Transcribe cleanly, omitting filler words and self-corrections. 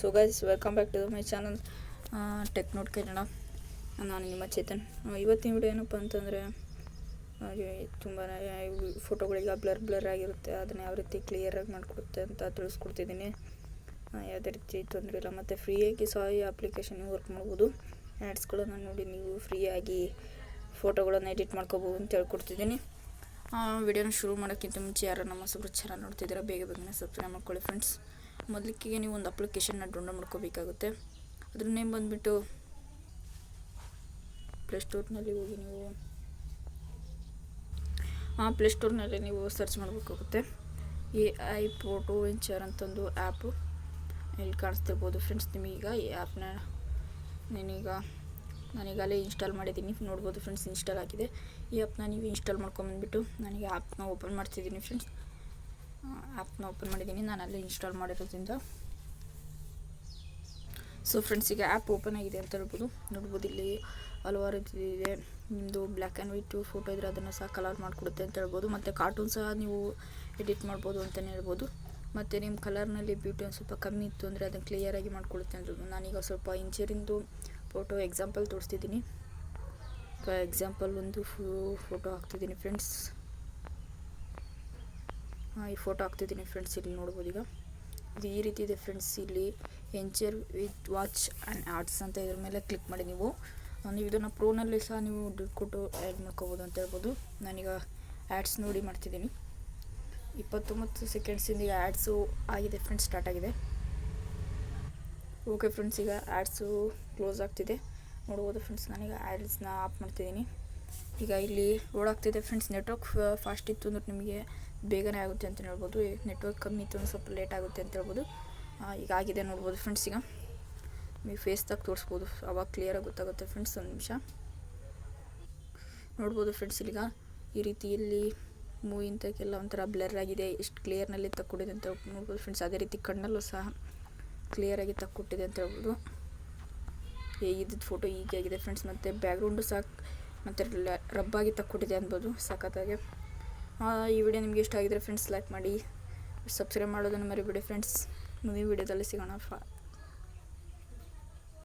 So guys, welcome back to my channel Tech Note Kannada. ನಾನು ನಿಮ್ಮ ಚೇತನ್. ಇವತ್ತಿನ ವಿಡಿಯೋ ಏನಪ್ಪ ಅಂತಂದರೆ, ತುಂಬಾ ಫೋಟೋಗಳಿಗೆ ಬ್ಲರ್ ಆಗಿರುತ್ತೆ, ಅದನ್ನು ಯಾವ ರೀತಿ ಕ್ಲಿಯರಾಗಿ ಮಾಡಿಕೊಡುತ್ತೆ ಅಂತ ತಿಳಿಸ್ಕೊಡ್ತಿದ್ದೀನಿ. ಯಾವುದೇ ರೀತಿ ತೊಂದರೆ ಇಲ್ಲ. ಮತ್ತು ಫ್ರೀಯಾಗಿ ಸಾಯಿ ಅಪ್ಲಿಕೇಶನ್ ವರ್ಕ್ ಮಾಡ್ಬೋದು. ಆ್ಯಡ್ಸ್ಗಳನ್ನು ನೋಡಿ ನೀವು ಫ್ರೀಯಾಗಿ ಫೋಟೋಗಳನ್ನು ಎಡಿಟ್ ಮಾಡ್ಕೋಬೋದು ಅಂತ ಹೇಳ್ಕೊಡ್ತಿದ್ದೀನಿ. ವಿಡಿಯೋನ ಶುರು ಮಾಡೋಕ್ಕಿಂತ ಮುಂಚೆ ಯಾರು ನಮ್ಮ ಹೊಸಬ್ರು ಚಾನಲ್ ನೋಡ್ತಿದ್ದೀರಾ, ಬೇಗನೆ ಸಬ್ಸ್ಕ್ರೈಬ್ ಮಾಡ್ಕೊಳ್ಳಿ ಫ್ರೆಂಡ್ಸ್. ಮೊದಲಿಗೆ ನೀವು ಒಂದು ಅಪ್ಲಿಕೇಶನ್ನ ಡೌನ್ಲೋಡ್ ಮಾಡ್ಕೋಬೇಕಾಗುತ್ತೆ. ಅದ್ರ ನೇಮ್ ಬಂದುಬಿಟ್ಟು ಪ್ಲೇಸ್ಟೋರ್ನಲ್ಲಿ ಹೋಗಿ ನೀವು ಸರ್ಚ್ ಮಾಡಬೇಕಾಗುತ್ತೆ. AI ಫೋಟೋ ವೆಂಚರ್ ಅಂತಂದು ಆ್ಯಪು ಇಲ್ಲಿ ಕಾಣಿಸ್ತಿರ್ಬೋದು ಫ್ರೆಂಡ್ಸ್. ನಿಮಗೀಗ ಈ ಆ್ಯಪ್ನ ನಾನೀಗಲೇ ಇನ್ಸ್ಟಾಲ್ ಮಾಡಿದ್ದೀನಿ, ನೋಡ್ಬೋದು ಫ್ರೆಂಡ್ಸ್. ಇನ್ಸ್ಟಾಲ್ ಆಗಿದೆ. ಈ ಆ್ಯಪ್ನ ನೀವು ಇನ್ಸ್ಟಾಲ್ ಮಾಡ್ಕೊಂಬಂದ್ಬಿಟ್ಟು ನನಗೆ ಆ್ಯಪ್ನ ಓಪನ್ ಮಾಡ್ತಿದ್ದೀನಿ ಫ್ರೆಂಡ್ಸ್. ಆ್ಯಪ್ನ ಓಪನ್ ಮಾಡಿದ್ದೀನಿ ನಾನು ಅಲ್ಲೇ ಇನ್ಸ್ಟಾಲ್ ಮಾಡಿರೋದ್ರಿಂದ. ಸೊ ಫ್ರೆಂಡ್ಸ್, ಈಗ ಆ್ಯಪ್ ಓಪನ್ ಆಗಿದೆ ಅಂತ ಹೇಳ್ಬೋದು. ನೋಡ್ಬೋದು ಇಲ್ಲಿ ಹಲವಾರು ಇದೆ. ನಿಮ್ಮದು ಬ್ಲ್ಯಾಕ್ ಆ್ಯಂಡ್ ವೈಟು ಫೋಟೋ ಇದ್ದರೆ ಅದನ್ನು ಸಹ ಕಲರ್ ಮಾಡಿಕೊಡುತ್ತೆ ಅಂತ ಹೇಳ್ಬೋದು. ಮತ್ತು ಕಾರ್ಟೂನ್ ಸಹ ನೀವು ಎಡಿಟ್ ಮಾಡ್ಬೋದು ಅಂತಲೇ ಹೇಳ್ಬೋದು. ಮತ್ತು ನಿಮ್ಮ ಕಲರ್ನಲ್ಲಿ ಬ್ಯೂಟಿ ಒಂದು ಸ್ವಲ್ಪ ಕಮ್ಮಿ ಇತ್ತು ಅಂದರೆ ಅದನ್ನು ಕ್ಲಿಯರಾಗಿ ಮಾಡಿಕೊಡುತ್ತೆ ಅಂತ ಹೇಳ್ಬೋದು. ನಾನೀಗ ಸ್ವಲ್ಪ ಇಂಚರಿಂದು ಫೋಟೋ ಎಕ್ಸಾಂಪಲ್ ತೋರಿಸ್ತಿದ್ದೀನಿ. ಎಕ್ಸಾಂಪಲ್ ಒಂದು ಫೋಟೋ ಹಾಕ್ತಿದ್ದೀನಿ ಫ್ರೆಂಡ್ಸ್. ಈ ಫೋಟೋ ಹಾಕ್ತಿದ್ದೀನಿ ಫ್ರೆಂಡ್ಸ್. ಇಲ್ಲಿ ನೋಡ್ಬೋದು. ಈಗ ಇದು ಈ ರೀತಿ ಇದೆ ಫ್ರೆಂಡ್ಸ್. ಇಲ್ಲಿ ಎಂಚರ್ ವಿತ್ ವಾಚ್ ಆ್ಯಂಡ್ ಆರ್ಟ್ಸ್ ಅಂತ ಇದ್ರ ಮೇಲೆ ಕ್ಲಿಕ್ ಮಾಡಿ ನೀವು ಇದನ್ನು ಪ್ರೋನಲ್ಲಿ ಸಹ ನೀವು ದುಡ್ಡು ಕೊಟ್ಟು ಆ್ಯಡ್ ಮಾಡ್ಕೋಬೋದು ಅಂತ ಹೇಳ್ಬೋದು. ನಾನೀಗ ಆ್ಯಡ್ಸ್ ನೋಡಿ ಮಾಡ್ತಿದ್ದೀನಿ. 29 ಸೆಕೆಂಡ್ಸಿಂದ ಈಗ ಆ್ಯಡ್ಸು ಆಗಿದೆ ಫ್ರೆಂಡ್ಸ್, ಸ್ಟಾರ್ಟ್ ಆಗಿದೆ. ಓಕೆ ಫ್ರೆಂಡ್ಸ್, ಈಗ ಆ್ಯಡ್ಸು ಕ್ಲೋಸ್ ಆಗ್ತಿದೆ. ನೋಡ್ಬೋದು ಫ್ರೆಂಡ್ಸ್. ನಾನೀಗ ಆ್ಯಡ್ಸ್ನ ಆಫ್ ಮಾಡ್ತಿದ್ದೀನಿ. ಈಗ ಇಲ್ಲಿ ಓಡಾಗ್ತಿದೆ ಫ್ರೆಂಡ್ಸ್. ನೆಟ್ವರ್ಕ್ ಫಾಸ್ಟ್ ಇತ್ತು ಅಂದ್ರೆ ನಿಮಗೆ ಬೇಗನೆ ಆಗುತ್ತೆ ಅಂತ ಹೇಳ್ಬೋದು. ನೆಟ್ವರ್ಕ್ ಕಮ್ಮಿ ಇತ್ತು ಅಂದ್ರೆ ಸ್ವಲ್ಪ ಲೇಟ್ ಆಗುತ್ತೆ ಅಂತ ಹೇಳ್ಬೋದು. ಈಗ ಆಗಿದೆ ನೋಡ್ಬೋದು ಫ್ರೆಂಡ್ಸ್. ಈಗ ನೀವು ಫೇಸ್ದಾಗ ತೋರಿಸ್ಬೋದು, ಅವಾಗ ಕ್ಲಿಯರಾಗಿ ಗೊತ್ತಾಗುತ್ತೆ ಫ್ರೆಂಡ್ಸ್. ಒಂದು ನಿಮಿಷ ನೋಡ್ಬೋದು ಫ್ರೆಂಡ್ಸ್. ಈಗ ಈ ರೀತಿಯಲ್ಲಿ ಮೂವಿ ಇಂಥಕ್ಕೆಲ್ಲ ಒಂಥರ ಬ್ಲರ್ ಆಗಿದೆ, ಎಷ್ಟು ಕ್ಲಿಯರ್ನಲ್ಲಿ ತಕ್ಕೊಟ್ಟಿದೆ ಅಂತ ನೋಡ್ಬೋದು ಫ್ರೆಂಡ್ಸ್. ಅದೇ ರೀತಿ ಕಣ್ಣಲ್ಲೂ ಸಹ ಕ್ಲಿಯರಾಗಿ ತಕ್ಕೊಟ್ಟಿದೆ ಅಂತ ಹೇಳ್ಬೋದು. ಇದ್ದಿದ್ದು ಫೋಟೋ ಹೀಗೆ ಆಗಿದೆ ಫ್ರೆಂಡ್ಸ್. ಮತ್ತು ಬ್ಯಾಕ್ಗ್ರೌಂಡು ಸಹ ಮತ್ತು ರಬ್ಬಾಗಿ ತಕ್ಕೊಟ್ಟಿದೆ ಅನ್ಬೋದು, ಸಖತ್ತಾಗಿ. ಈ ವಿಡಿಯೋ ನಿಮಗೆ ಇಷ್ಟ ಆಗಿದ್ರೆ ಫ್ರೆಂಡ್ಸ್ ಲೈಕ್ ಮಾಡಿ, ಸಬ್ಸ್ಕ್ರೈಬ್ ಮಾಡೋದನ್ನು ಮರಿಬೇಡಿ ಫ್ರೆಂಡ್ಸ್. ಮುಂದಿನ ವಿಡಿಯೋದಲ್ಲಿ ಸಿಗೋಣ.